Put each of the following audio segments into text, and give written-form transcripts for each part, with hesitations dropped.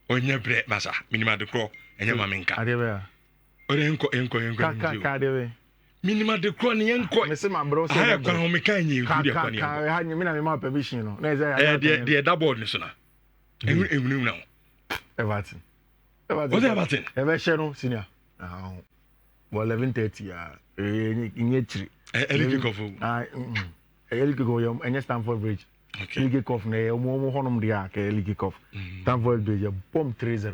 onye bre masa minima de kro enye mamenka Adebe. ore enko Ka minima de kro ne enko me se ma bro say ha kwa ho meka nye ngu de kwa ne ka ha me na me ma permission no na say de double ni so na ehunu na Everton ebe share no senior well 11:30 inye chiri early kick off early kick off enye Stamford Bridge early kick off na omo honum dia ka early kick off Stamford Bridge bomb 3-0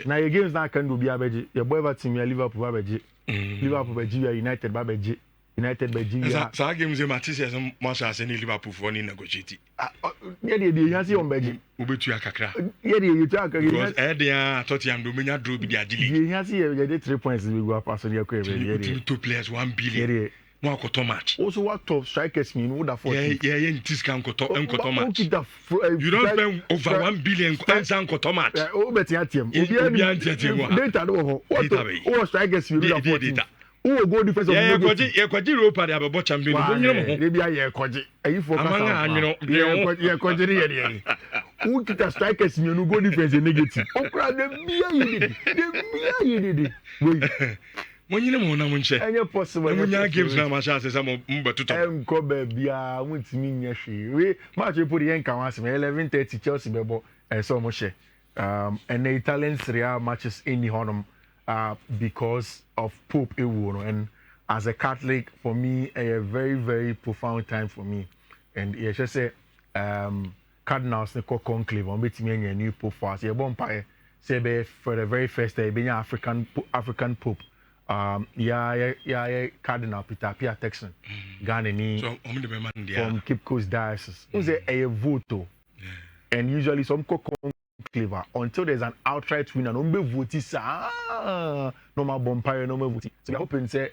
na your games na kan do bia beji your boy Everton ya Liverpool ba beji Liverpool beji ya United ba beji United beji ya sa games e matches mo sha se ni Liverpool for ni negotiate ye de yan si on beji obetu akakra ye de you talk because dey Tottenham do menya draw bi di agili ye yan si ye de 3 points we go pass on ye ko ye de two players 1 billion mo akoto match also what top strikers mean would afford yeah ntis kan koto match you don't spend over 1 billion and san koto match o beti atiem obi antiatim data do what strikers mean would afford who go defense of ye kwaji Europa de abebo champion bo nyina mo de bia ye kwaji ayi focus amanga anwino ye kwaji ye who kita strikers mean go defense negative okra de bia ye did wait monyine mo na mo nche enye possible monya games na ma sha se mo mbetuto enko ba bia muntimi nya hwe we match put yen kan wase 11:30 Chelsea bebo so mo she and the Italian Serie A matches in the honum because of Pope Ewu, and as a Catholic, for me, a very, very profound time for me. And yeah, just say Cardinals ne conclave on between me and new Pope fast. Yeah, bonfire say for the very first day, being African Pope. Cardinal Peter Pia Texan, Ghana so from Cape Coast Diocese. Who's a voto, and usually some conclave until there's an outright winner. No be vote no more bonfire, no more voting. So we hoping say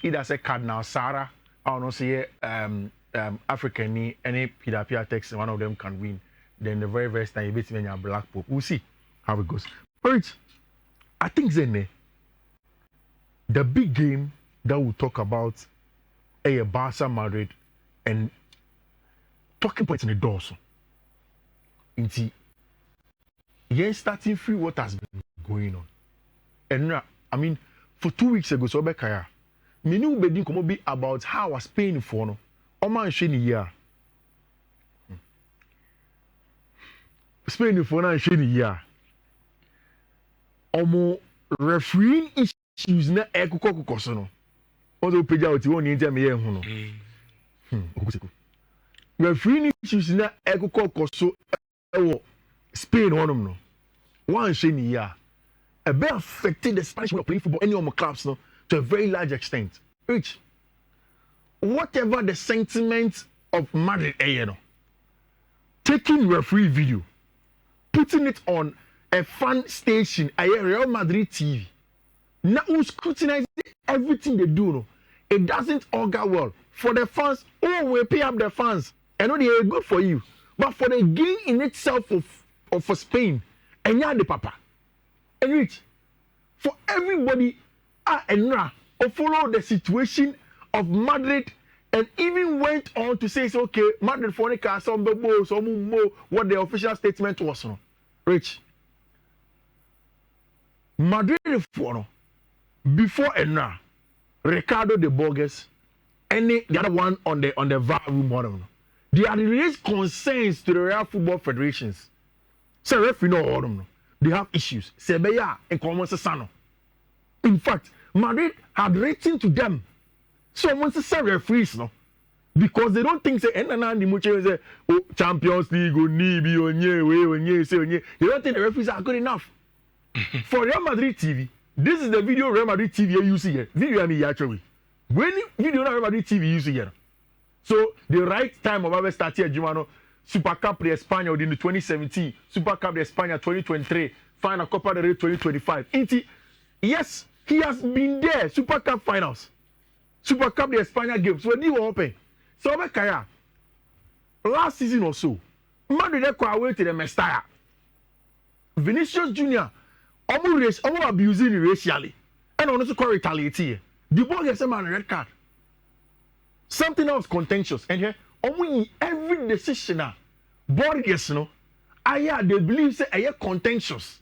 either say Cardinal Sarah or no say African ni any Peter Pia Texan, one of them can win. Then the very first time you beat me and Black Pope. We'll see how it goes. But I think Zene. The big game that we'll talk about is Barca Madrid and talking points in the doors. Inti, yeah, starting free what has been going on. And I mean, for 2 weeks ago, so Bekaya, me knew bedin come be about how I was paying for no. Oman sheni year. Spain for na sheni year. Omo refereeing issues na ekukoko so no. Ozo page out won ni ntem ye hu no. Refereeing issues na ekukoko so ewo Spain honum no. One sheni year. A bit affecting the Spanish way of playing football, any of my clubs, no, to a very large extent. Which, whatever the sentiment of Madrid, taking referee video, putting it on a fan station, a Real Madrid TV, now who scrutinizing everything they do, no, it doesn't augur well for the fans. Oh, we pay up the fans, and they are good for you, but for the game in itself of for Spain, and yeah, the papa. And rich for everybody and follow the situation of Madrid and even went on to say okay, Madrid for some what the official statement was no. Rich Madrid for before and Ricardo de Borges and the other one on the VAR room one. They had raised concerns to the Real Football Federations. So referee no all them. They have issues. Sebeya and Common Sano. In fact, Madrid had written to them. Someone said referees, no? Because they don't think say Champions League or Nibi or they don't think the referees are good enough. For Real Madrid TV, this is the video Real Madrid TV you see here. Video I mean actually. When video Real Madrid TV you see here. So the right time of our start here, Jumano. Super Cup de España in the 2017, Super Cup de España 2023, Final Copa del Rey 2025. Yes, he has been there. Super Cup finals, Super Cup de España games when they were open. So Bekaya, last season or so, Madrid are away to the Mestalla. Vinicius Junior, almost abusing racially, and also call retaliate. The ball gets a man red card. Something else contentious, and here. Every decision board yes no they believe say contentious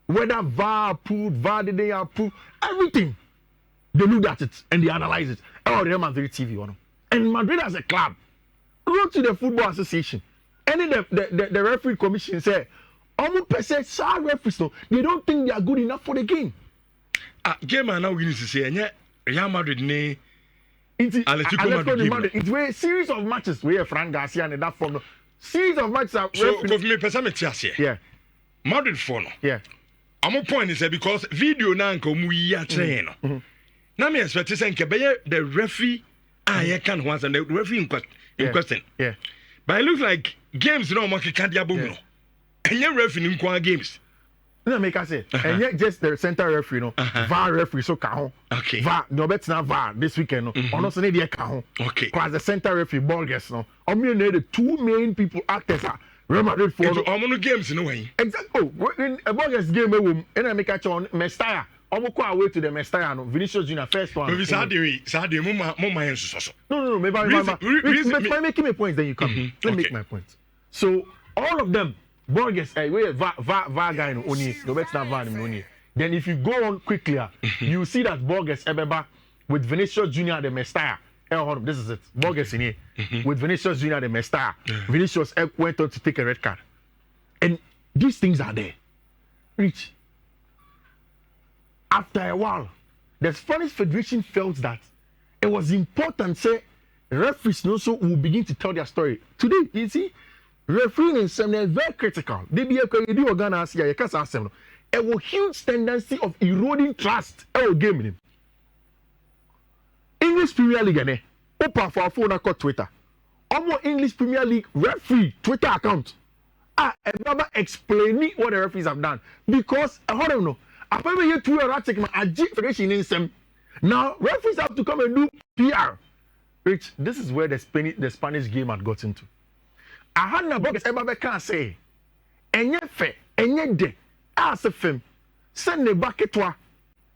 whether VAR approved, VAR didn't approve, everything. They look at it and they analyze it. Oh, Real Madrid TV, you know. And Madrid as a club, go to the Football Association. And then the referee commission say, almost per se, referees, no, they don't think they are good enough for the game. Game now we need to say, and yet Real Madrid ne. Atletico Madrid. It's a series of matches where Fran Garcia and that form. Series of matches are. So, for me, person yeah. Madrid for no. Yeah. I'm point is because video na nko mu yi a train no. Na me expect say nke be the referee I can once and the referee in question. Yeah. But it looks like games no more can dia bom no. Enye referee in kwa games. No make I say. And yet just the center referee no. VAR referee so ka ho. Okay. VAR no bet na VAR this weekend no. Ono so ne dey ka ho. Okay. Because the center referee Borges no. Omo ne the two main people actors are Real Madrid for omo games no way. Exactly. Oh, in a Borges game and I make a on Mestalla. Omo go away to the Mestalla no. Vinicius Junior first one. Maybe Saturday mo ma so. No, maybe by making my points then you come. Let me make my point. So all of them Borges, where VAR guy no only, no bet na VAR no only. Then if you go on quickly, you see that Borges Ebeba with Vinicius Junior the Mestalla. This is it. Borges in here with Vinicius Junior the Mestalla. Vinicius went on to take a red card, and these things are there. Rich. After a while, the Spanish Federation felt that it was important. Say referees also will begin to tell their story today. You see. Refereeing in some is very critical. They be a do organ here. You can't ask them. A huge tendency of eroding trust. Game. English Premier League, ne? Open for our phone or Twitter. Almost English Premier League referee Twitter account. Baba explaining what the referees have done because I don't know. Apparently, you two are taking my federation in some. Now referees have to come and do PR. Rich, this is where the Spanish game had got into. I had no box ever can say. Enye fe, enye de, as a film. Send the bucket to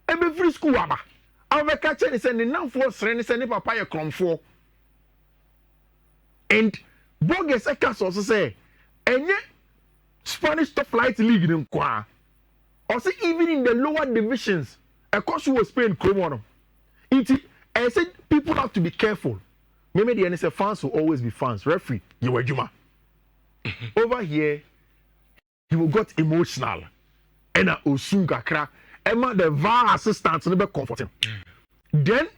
every free school. I'll catch any sending now for sending papaya crumb for. And Borges Ekas also say, enye Spanish top flight league in Kwa. Also, even in the lower divisions, of course, you was paying Chromono. I said people have to be careful. Maybe the NSF fans will always be fans. Referee, you were Juma. Over here, he will got emotional. And Usin kakra, Emma the VAR assistant never comforting. Then,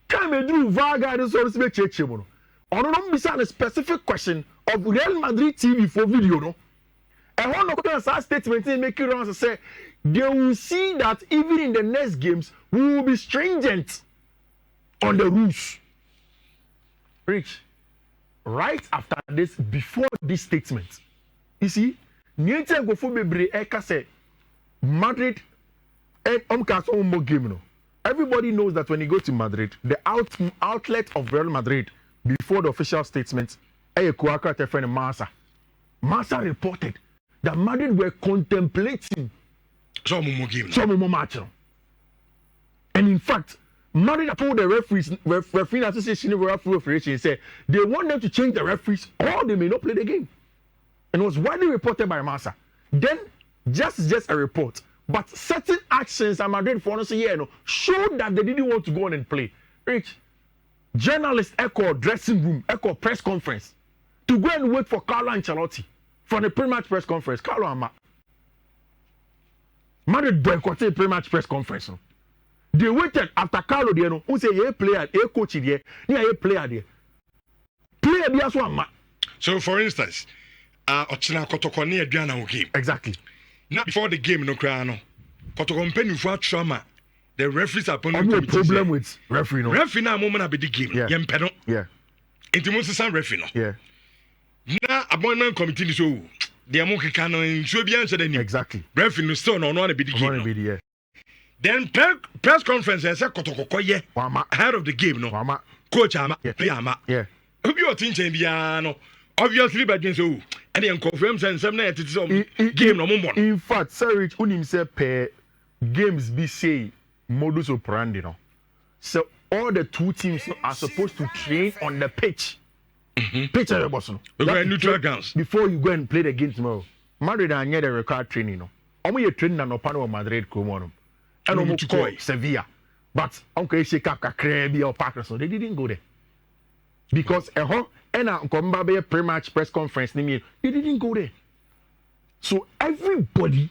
come and do VAR guidance or speak check. On a specific question of Real Madrid TV for video. No, and one of the statement make it around to say they will see that even in the next games we will be stringent on the rules. Rich. Right after this, before this statement, you see, Niente go for bebre eka say Madrid game no. Everybody knows that when you go to Madrid, the outlet of Real Madrid before the official statement, Massa reported that Madrid were contemplating some more match. And in fact, Madrid told the referee association said they want them to change the referees or they may not play the game. And it was widely reported by Massa. Then, just a report. But certain actions at Madrid for us showed that they didn't want to go on and play. Rich, journalists echo dressing room, echo press conference to go and wait for Carlo Ancelotti for the pre-match press conference. Carlo Ama. Madrid boycotted the pre-match press conference. They waited after Carlo there, who say a player, a coach there, a player there. Player there as one. So, for instance, Ochina Kotokoni Adriana game. Exactly. Now before the game, no crano. Kotokompeni for trauma. The referees are putting no problem with referee. No. Referee now moment be the game. Yeah. Yempeno. Yeah. Intimus san referee no. Yeah. Now appointment committee so the amoke can in so be answer the exactly. Referee no still no be the game. Yeah. Then press conference I said Kotokoye ahead of the game no. Wama. Coach ama player ama. Yeah. Who be attention bia no. Obviously by so and then confirm say some na it is game no more. In fact, sir Rich unim say per games be say modus operandi no. So all the two teams are supposed to train on the pitch. Pitch at the neutral grounds before you go and play the game tomorrow. Madrid are near the required training no. omo ye training na no panel Madrid Copa and omo call Sevilla but uncle shake up kakra bi or park so they didn't go there because and nkomba be pre-match press conference they didn't go there. So everybody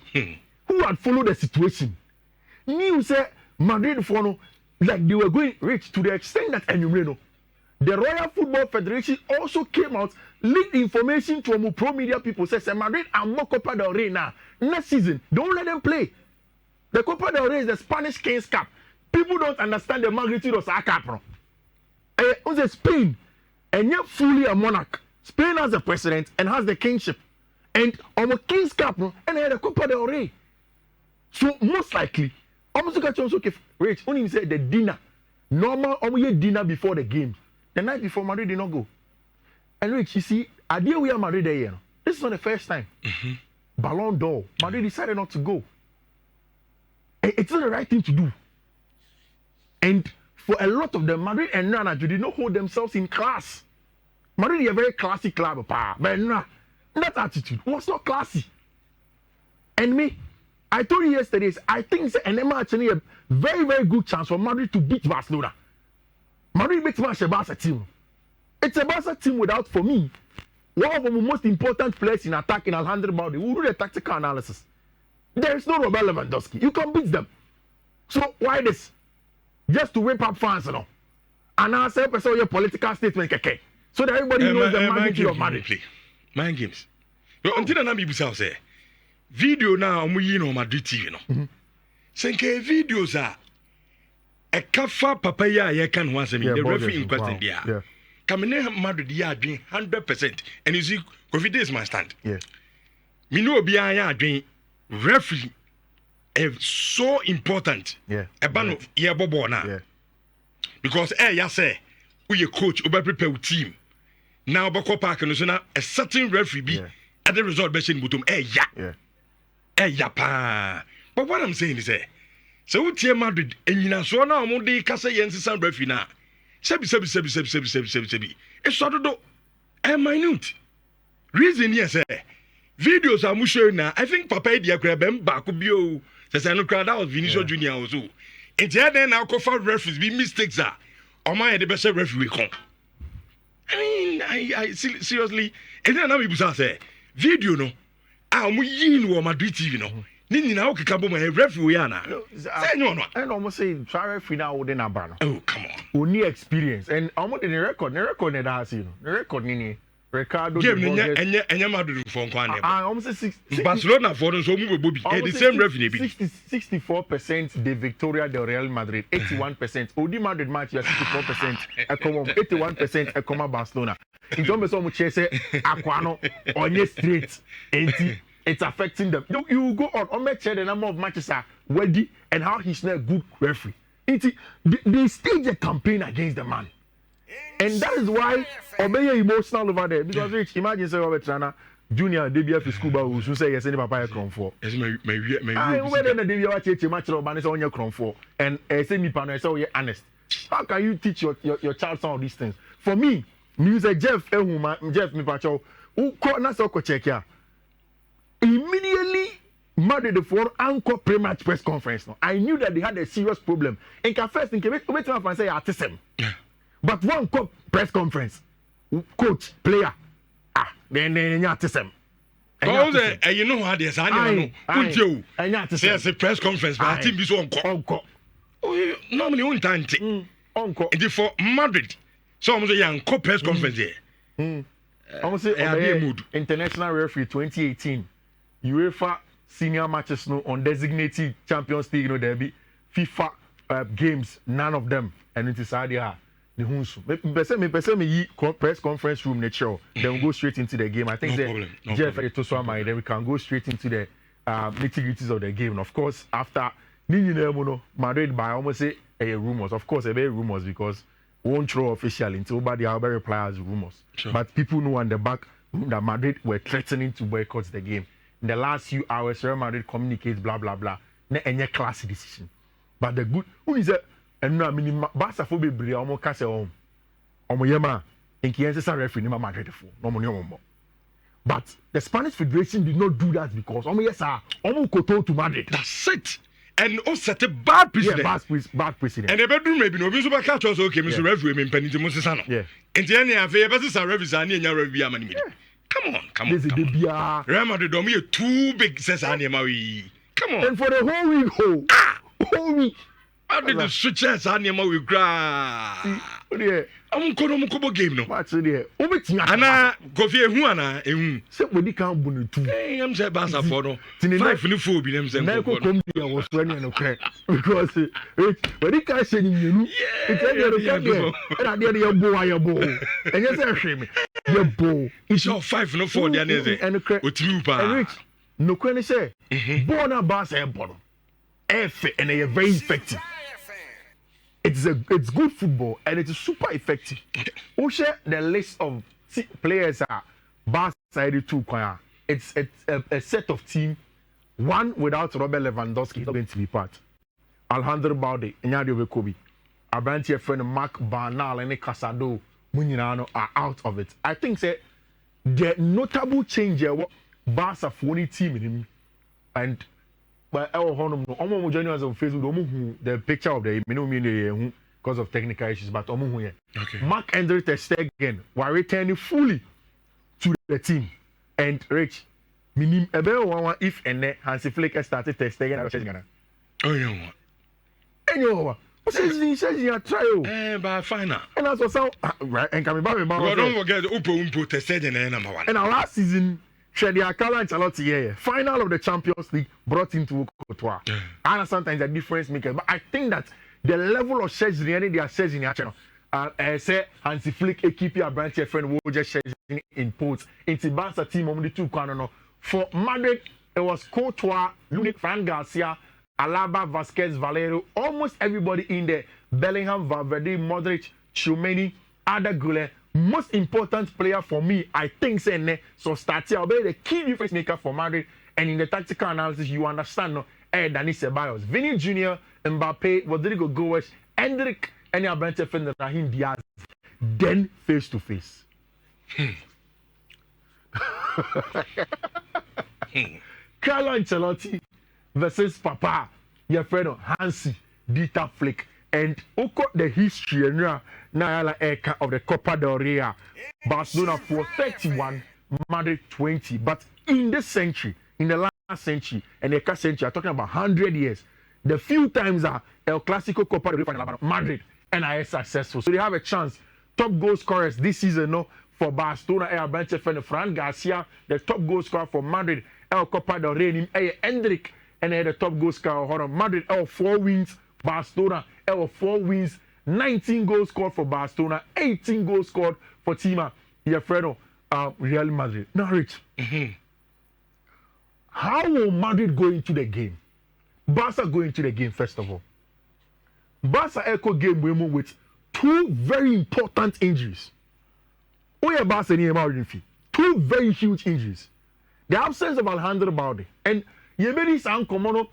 who had followed the situation knew say Madrid for no like they were going rich to the extent that the Royal Football Federation also came out, leaked information to pro media people, says Madrid and more Copa del Rey now. Next season, don't let them play. The Copa del Rey is the Spanish Kings Cup. People don't understand the magnitude of that cup. Spain, and yet fully a monarch. Spain has the president and has the kingship. And on the Kings Cup, and they had the Copa del Rey. So most likely, almost Rich only said the dinner. Normal dinner before the game. The night before Madrid did not go. And Rich, you see, idea we are Madrid there, you know. This is not the first time. Ballon d'Or. Madrid decided not to go. It's not the right thing to do. And for a lot of them, Madrid and Nana did not hold themselves in class. Madrid is a very classy club, but nah, that attitude was not classy. And me, I told you yesterday, I think it's actually a very, very good chance for Madrid to beat Barcelona. Madrid makes much a Barca team. It's a Barca team without, for me, one of the most important players in attacking Alejandro Balde who do the tactical analysis. There is no Robert Lewandowski. You can beat them. So why this? Just to whip up fans, you know. And now say your political statement, okay. So that everybody knows the magnitude of Madrid. Mind games. Until the Nabi Busau say, video now, we know Madrid TV, you know. Senke videos are a kafa papaya ye can once me the referee in question there. Kamene Madrid ya doing 100%, and you see COVID is my stand. Yeah. Me know be ya doing referee is so important. Yeah. A ban of yeah bobo na. Yeah. Because ya say we a coach over prepare with team. Now Boko Park and so now a certain referee be at the result best in bottom ya pa. But what I'm saying is so we team Madrid and you know so now mo dey kasa yensi san referee na. Sebi. It's sort of minute. Reason yes videos are showing now. I think Papa Edia Krabem Bakubio says I know crowd that was Vinicius Junior also. And then now cover referees be mistakes are. Or my the best referee come. I mean, I seriously, and then we say video no. We yin Madrid TV no. Nini na okay kabo my referee ana. Say no. And almost say try referee now within a banner. Oh come on. Only experience and almost in the record that has you know. The record nini. Ricardo game enya Madrid for nkwan I almost say Barcelona for so move Bobby. The same referee be 64% de Victoria del Real Madrid, 81%. Odi Madrid match 64%. I come 81% I come Barcelona. In terms of so much say Aquano on straight 80. It's affecting them. You go on match the number of matches are ready and how he's not a good referee. They stage a campaign against the man. And that is why Obey emotional over there. Because Rich, imagine say Robert Trana, Junior, DBF school who say yes, any papa crown for. Yes, I whether the DBF match of Banis on your crown for and say me panel, so you're honest. How can you teach your child some of these things? For me, music Jeff me pacho, who called us check here. Immediately Madrid for anchor pre-match press conference. No. I knew that they had a serious problem. And first in Quebec, I say artisan. But one press conference, coach, player, then artisan. You know how there's anyone who there's a press conference, but I think this one normally one time. And for Madrid, so I'm saying press conference here. Almost say international referee 2018. UEFA senior matches no on designated Champions League, there be FIFA games, none of them, and it is idea. Me press conference room nature. Then we go straight into the game. I think Jeff then we can go straight into the nitty-gritties of the game. And of course, after Madrid by almost say rumors. Of course, rumors because we won't throw officially until nobody will reply as rumors. Sure. But people know on the back that Madrid were threatening to boycott the game. In the last few hours, Real Madrid communicates blah blah blah. Any classy decision. But the good who is it? And no, I mean, Barca for be almost cast home. Omo yema, in Kiense referee, Madrid for no money. But the Spanish Federation did not do that because koto to Madrid. That's it. And also set a bad precedent. Yeah, bad precedent. And the bedroom maybe no be so back catch us okay, Mr. Referee, me penny to Mosesano. Yeah. And the any affair, but this are referees and your review money. Come on. This is the Remember the domi too big says Anima. Come on. And for the whole week. How did the switches Anima we gra? Yeah. I'm going to game no. What's there? Ana Kofi Huana, say when you can't win it. Hey, I'm saying Basa for no. 5 in 4 be them saying. Was running okay because when you can't say you, it's any your boy, and you say shame your boy. It's all 5 no 4 there and Rich, no can say born a bass and bottom. And they are very effective. It's good football and it's super effective. Who share the list of players are Barca two choir. It's a set of team. One without Robert Lewandowski is going to be part. Alejandro Balde, Nyadio Kobe, Abrantia friend Mark Barnal and Casado Muninano are out of it. I think say the notable change here Barca for any team in him and. But I'm joining us on Facebook. The picture of the because of technical issues, but okay. Marc-Andre ter Stegen were returning fully to the team. And Rich, minim if and Hansi Flick started ter Stegen. Oh, you know what? And you know what? He says you are trial. But final. And that's what sound right. And coming back, don't forget Upo ter Stegen number 1. And our last season. Final of the Champions League brought into Copa. I know sometimes the difference maker, but I think that the level of Chelsea they are Chelsea in channel. Say Hansi Flick keep your branch friend will just Chelsea in ports. It's Barca team on the 2 corner. For Madrid, it was Courtois, Lunik, Fran Garcia, Alaba, Vasquez, Valero, almost everybody in there. Bellingham, Valverde, Modric, Tchouameni, Arda Güler. Most important player for me, I think, so starting I'll be the key difference maker for Madrid. And in the tactical analysis, you understand, no? Dani Ceballos, Vinny Jr., Mbappe, Rodrigo Goes, Endrick, and your bench defender Raheem Diaz. Then face to face. Carlo Ancelotti versus Papa, your friend Hansi Dieter Flick. And Oko the history now of the Copa del Rey, Barcelona for 31, Madrid 20. But in this century, in the last century, and the century, I'm talking about 100 years, the few times that El Clasico Copa del Rey final, Madrid and are successful. So they have a chance. Top goal scorers this season, no, for Barcelona, El Bench friend Fran Garcia, the top goal scorer for Madrid, El Copa del Rey, Endrick, and the top goal scorer, Madrid, 4 wins. Barcelona, 4 wins, 19 goals scored for Barcelona, 18 goals scored for Tima, your friend, Real Madrid. Now, Rich, how will Madrid go into the game? Barca go into the game, first of all. Barca echo game with 2 very important injuries. Barca 2 very huge injuries. The absence of Alejandro Balde and Yebedi Sankomono.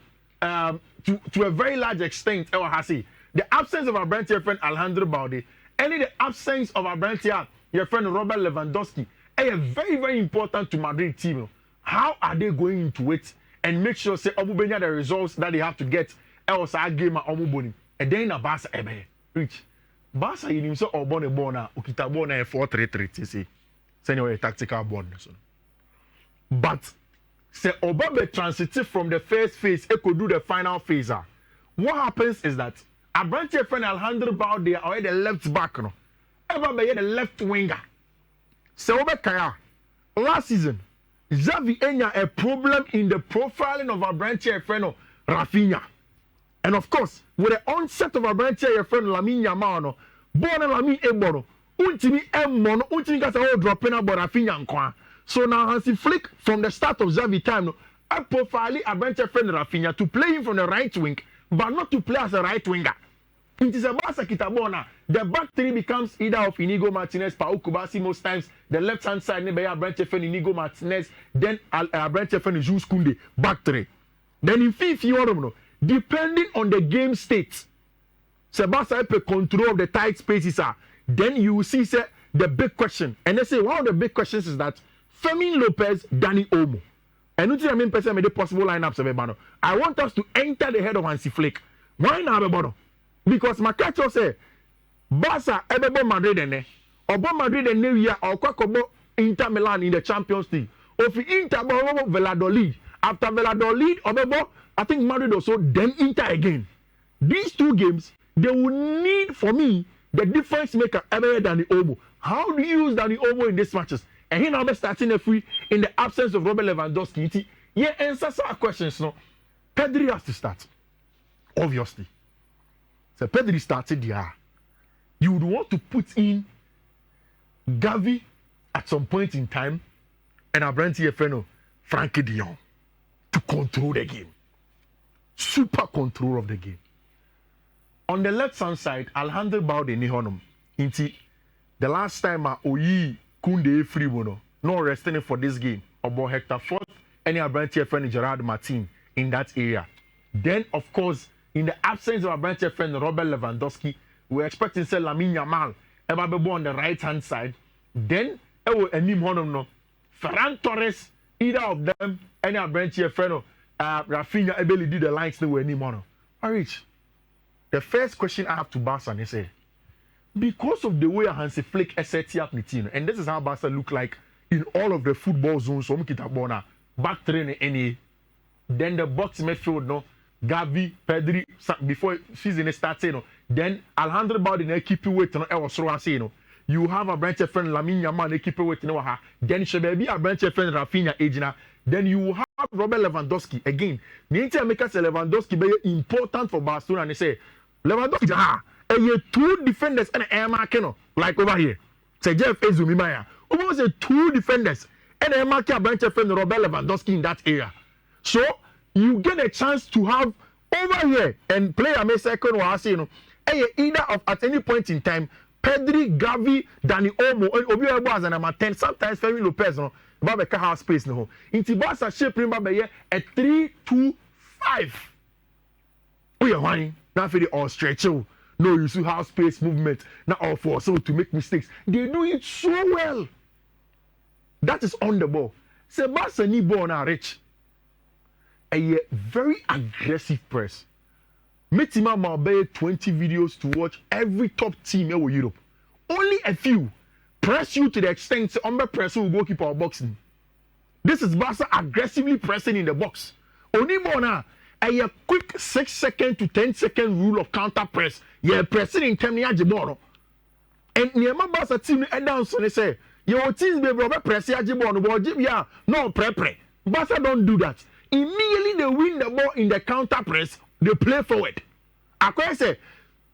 To a very large extent, the absence of our brand your friend Alejandro Balde, and the absence of our brand your friend Robert Lewandowski, are very, very important to Madrid team. How are they going into it and make sure say Obubenya the results that they have to get else our game at Omuboni and then a Barca Rich Barca in himself or born a bona Ukita bona 4-3-3 say send a tactical board. But say Obabe transitive from the first phase, it could do the final phase. What happens is that a branch of friend Alejandro Balde or the left back, no, Obabe the left winger. So Obekaya last season, Xavi Enya a problem in the profiling of a branch of friend Rafinha, and of course with the onset of a branch of friend Lamine Yamal, born Lamine Ebono, untimi Emono, untimi kasa dropping about Rafinha nkwa. So now Hansi Flick, from the start of Xavi time, I profile a bench friend Rafinha to play him from the right wing, but not to play as a right winger. It is a Barca Kitabona. The back 3 becomes either of Inigo Martinez, Pau Kubasi most times. The left hand side, a branch friend Inigo Martinez, then a branch friend Jules Koundé, back 3. Then in Fiifi-Manfred, depending on the game state, Sebastian control of the tight spaces then you will see the big question. And they say one of the big questions is that Fermin Lopez, Danny Olmo. And I mean, person made the possible lineups of Ebano. I want us to enter the head of Hansi Flick. Why not Ebano? Because my catch say, Barca, Ebebo Madrid, and Obo Madrid and New Year, or Kwakobo Inter Milan in the Champions League. Or if Inter Valladolid, after Valladolid, Obebo, I think Madrid also, then Inter again. These two games, they will need, for me, the difference maker ever than the Olmo. How do you use Danny Olmo in these matches? And he now be starting a free in the absence of Robert Lewandowski. Yeah, answer some questions. No, Pedri has to start. Obviously. So Pedri started there. You would want to put in Gavi at some point in time and Abranti Efreno, Frankie de Jong to control the game. Super control of the game. On the left hand side, Alejandro Balde Nihonum. Inti the last time Oyi Kunde free bono, no resting for this game. About Hector Ford, any Abranti friend Gerard Martin in that area. Then, of course, in the absence of Abranti friend Robert Lewandowski, we're expecting say Lamine Yamal ever be on the right hand side. Then, Enim Honum no Ferran Torres, either of them, any Abranti friend Rafinha Ebeli did the lines no Enim Honum. Alright. The first question I have to Barca is say, because of the way Hansi Flick set up the team, and this is how Barca look like in all of the football zones, so back training any, then the box midfield, no, Gavi, Pedri, before season starts, you know, then Alejandro Balde keep you waiting, you have a branch of friend Lamine Yamal, they keep you waiting, then Shebebi a branch of friend Rafinha Ejina, then you have Robert Lewandowski again. Ninja make us Lewandowski very important for Barcelona, and they say Lewandowski, two defenders and Emma Keno, like over here. Say Jeff Ezumimaya. Almost two defenders and Emma Keno, branch of friend Robert Lewandowski in that area. So you get a chance to have over here and play a second or either of at any point in time, Pedri, Gavi, Danny Olmo, and Obi was and number 10, sometimes Fermin Lopez, no, Babeka house space no. In Tibasa shape remember a 3-2-5. We are whining, not for the all stretch. No, you see how space movement, not all for so to make mistakes. They do it so well. That is on the ball. Sebastian ni ball now rich. A very aggressive press. Metima Malbey 20 videos to watch every top team in Europe. Only a few press you to the extent umber press will go keep our boxing. This is Barca aggressively pressing in the box. Only more now. A quick 6-second to 10-second rule of counter press. Yeah, pressing in terms of Jiboro. And near my Barca team and down so they say, your team be rubber press Jiboro, but Jibia no pre. Barca don't do that. Immediately they win the ball in the counter press, they play forward. I say,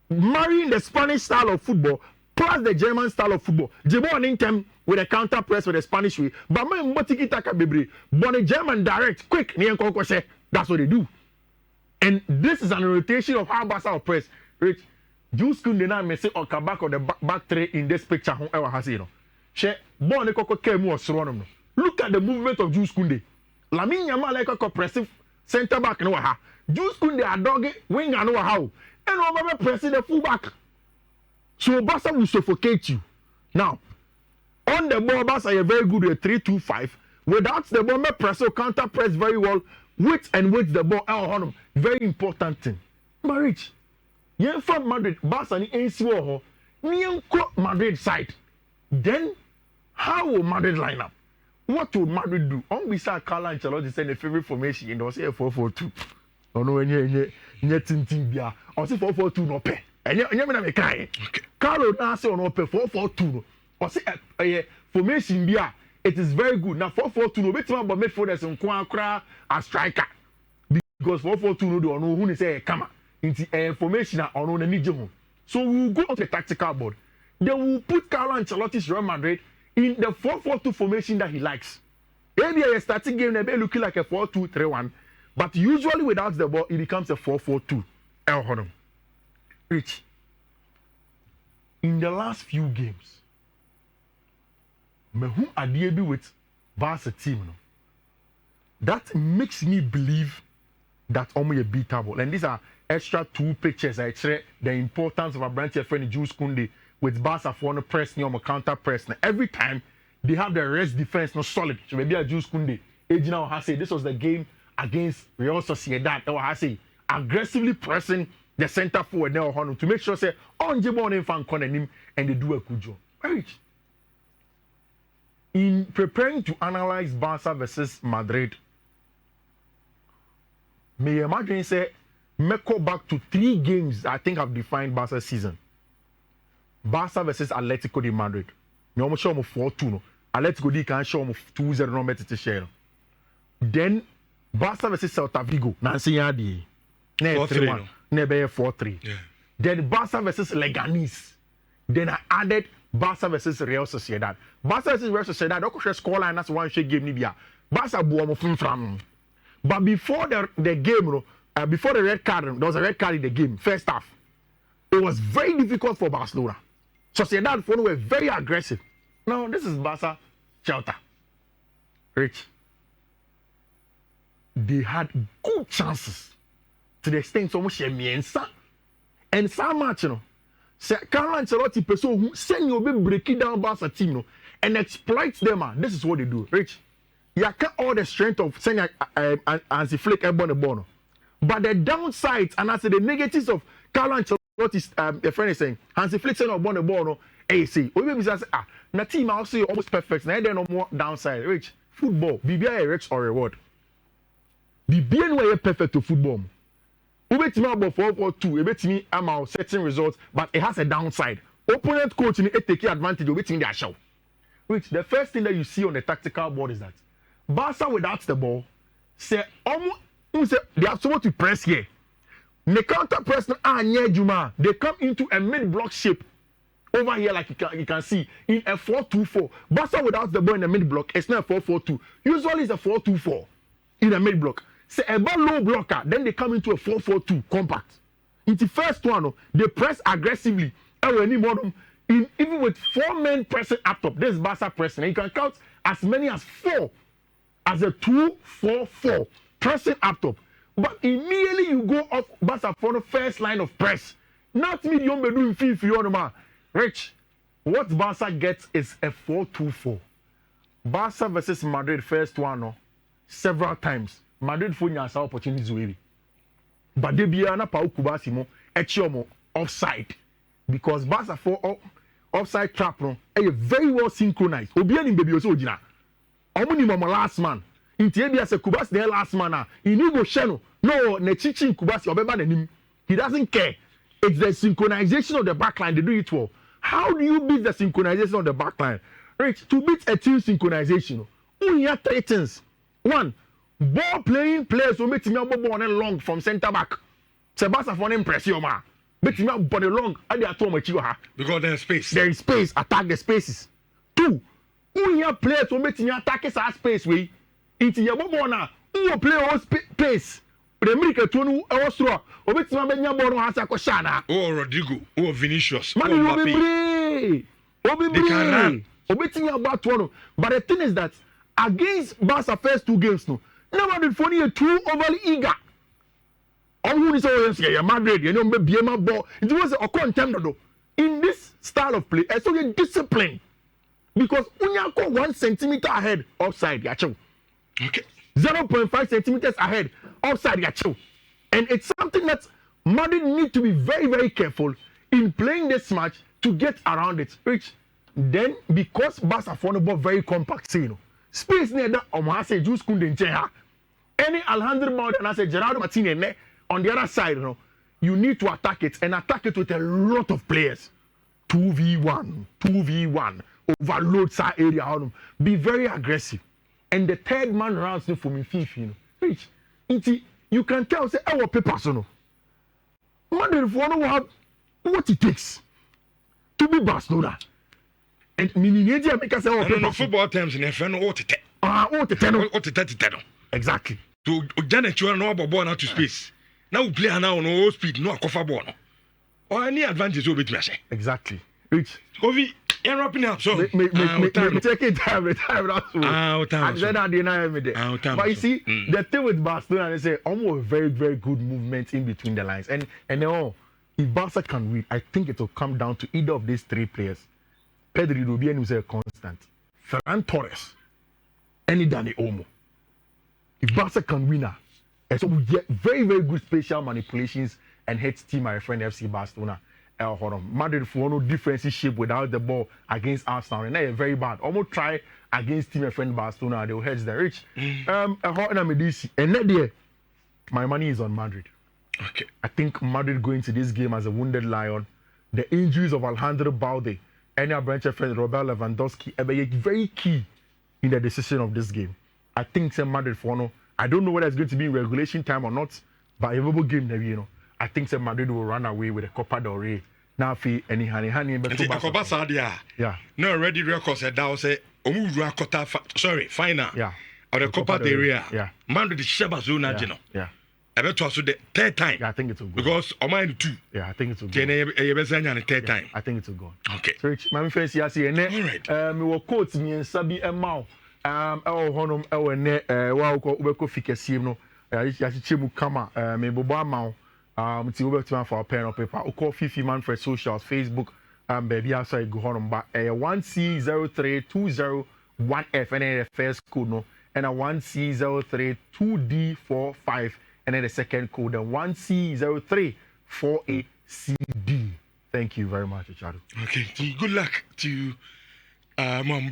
marrying the Spanish style of football plus the German style of football. Jiboro in term with a counter press with the Spanish way. But my Motiki Taka Bibri, but the German direct, quick, that's what they do. And this is an rotation of how Barca press. Rich, Jules Koundé now may say or come back on the back three in this picture. Whoever has it, she born look at the movement of Jules Koundé. Lamine Yamal like a pressive center back no ha. Jules Koundé a dog wing and no how. And over pressing the full back. So Barca will suffocate you. Now, on the ball, Barca are very good at 3-2-5. Without the ball, press or counter press very well. With the ball, very important thing. Marriage. Yen from Madrid, Barca ni NCO Madrid side. Then, how will Madrid line up? What will Madrid do? On beside Carlo Ancelotti send a favorite formation in the 4-4-2. Oh no, nye tintin bia. On say 4-4-2 no pe. Enye me na me kai. Carlo na say on pe 4-4-2 no. On say formation bia. It is very good. Now 4-4-2 no betima but midfielders nko akra a striker. Because 4-4-2 no do ono who say kama. Into formation ono na nije ho. So we will go on to the tactical board. Then we will put Carlo Ancelotti's Real Madrid in the 4-4-2 formation that he likes. Maybe a starting game may looking like a 4-2-3-1, but usually without the ball, it becomes a 4-4-2. Rich, in the last few games, who are dealing with Barca team? That makes me believe that only a beatable. And these are extra two pictures. I share the importance of a branch of friend Jules Koundé with Barca for the press near counter press. Now, every time they have the rest defense not solid. So maybe I just Kunde. Ejina has say this was the game against Real Sociedad. Or has say aggressively pressing the center forward now to make sure say on Jibon in fan him and they do a good job. Right. In preparing to analyze Barca versus Madrid, may imagine say me go back to 3 games I think have defined Barca's season. Barca versus Atletico de Madrid. Me almost show 4-2 no. Atletico de can show 2-0 no better to share. Then Barca versus Celta Vigo. Nancy Yadi. 4-3. Nebe 4-3. Yeah. Then Barca versus Leganés. Then I added Barca versus Real Sociedad. Barca versus Real Sociedad. Don't go score line. That's one shake game Nibia. Barca buomo from. But before the game, before the red card, there was a red card in the game. First half, it was very difficult for Barcelona. Sociedad were very aggressive. Now this is Barca Celta. Rich. They had good chances to the extent so much and some match, say Carlo Ancelotti person who send you be breaking down Barca team, and exploit them. This is what they do, Rich. You can't all the strength of sending Hansi Flick and Bono. But the downsides and I say the negatives of Carlo Ancelotti's the friend is saying Hansi Flick saying Bono, hey see, we be say na team also almost perfect. Now there no more downside. Rich, football, BBI Rex or reward. BBI no perfect to football. We bet me about 4-4-2, we bet me about certain results, but it has a downside. Opponent coach in it take advantage of waiting their show. Which the first thing that you see on the tactical board is that Barca without the ball, say they are supposed to press here. The counter press Juma, they come into a mid-block shape over here, like you can see in a 4-2-4. Barca without the ball in the mid-block, it's not a 4-4-2. Usually it's a 4-2-4 in a mid-block. Say a ball low blocker, then they come into a 4-4-2 compact. In the first one, they press aggressively. Even with 4 men pressing up top, this is Barca pressing. And you can count as many as 4 as a 2-4-4 pressing up top. But immediately you go off Barca for the first line of press. Not medium doing Fiifi-Manfred. Rich, what Barca gets is a 4-2-4. Barca versus Madrid first one, several times. Madrid for nyasa opportunities way. But they be na pa ukubasi mo echiomo offside because Barca for offside trap no very well synchronized. Obi ani baby oso ogina. Omo ni mama last man. Inti e bia se Kubasi the last man he need go share no na chichi Kubasi obeba nanim. He doesn't care. It's the synchronization of the backline they do it well. How do you beat the synchronization of the backline? Rich, to beat a team synchronization, only have 3 things. 1, ball playing players who make me ball long from center back. Sebastian for impression ma. Make me ball long. I dey atom ha. Because there's space. There is space. Attack the spaces. 2, who here players who make me attack his space way. Into your ball na. Who play all space. The American tunu Austria. Make me benya ball no hasa ko shana. Oh Rodrigo. Oh Vinicius. Man, oh Mbappe. They can run. About one. But the thing is that against Barca first 2 games no. Never did for you too overly eager. Who is always Madrid, you know, maybe my ball. It was a contender in this style of play. I saw you discipline because when you go 1 centimeter ahead offside, you chill. Okay. 0.5 centimeters ahead offside, you chill. And it's something that Madrid need to be very, very careful in playing this match to get around it. Which then because Barca for the ball very compact, you know, space near that Omase Juice couldn't change. Any Alejandro Mount and I say Gerardo Martinez on the other side, you need to attack it and attack it with a lot of players. 2v1, overload that area. Be very aggressive. And the third man rounds for me, Fiifi. Rich, you can tell, say, our papers, Madrid for have what it takes to be Barcelona. And meaning, because our football terms in FN, what it exactly. To Janet, you are no ball out to space. Now we play now no speed, no cover ball. Or any advantage over it, exactly. Rich. Kovi, you're wrapping up. So, take it time. I said I deny me there. But you see, the thing with Barcelona, they say almost very, very good movement in between the lines. And if Barca can win, I think it will come down to either of these 3 players. Pedri will be a constant. Ferran Torres, any Danny Olmo. If Barca can win, and so we get very, very good spatial manipulations and hits team my friend FC Barcelona. Madrid for no difference shape without the ball against Arsenal, and they're very bad. Almost try against team my friend Barcelona, they will hedge the rich. And that day, my money is on Madrid. Okay. I think Madrid going to this game as a wounded lion. The injuries of Alejandro Balde and our branch friend Robert Lewandowski are very key in the decision of this game. I think St. Madrid for no. I don't know whether it's going to be in regulation time or not, but a game, you know. I think St. Madrid will run away with a Copa del Rey. Now, if any honey, Copa Sadia. Yeah. No, already records said that was a final. Yeah. Or the Copa del Rey. Yeah. Madrid is Barcelona, you know. Yeah. I bet also the third time. Yeah, I think it will go. Because on mine too. Yeah, I think it will go. Third time. I think it will go. Okay. So, Rich, my friends, yes, here. All right. We will quote me and Sabi and Mao. Honum, ne, Wako Fikasim, no, Yachimu Kama, Meboba Mao, Tiwebert for a pen of paper, or call Fiifi-Manfred socials, Facebook, baby outside go home, but a 1C03201F and then the first code, no, and a 1C032D45 and then the second code, and 1C034ACD. Thank you very much, Richard. Okay, good luck to Mom.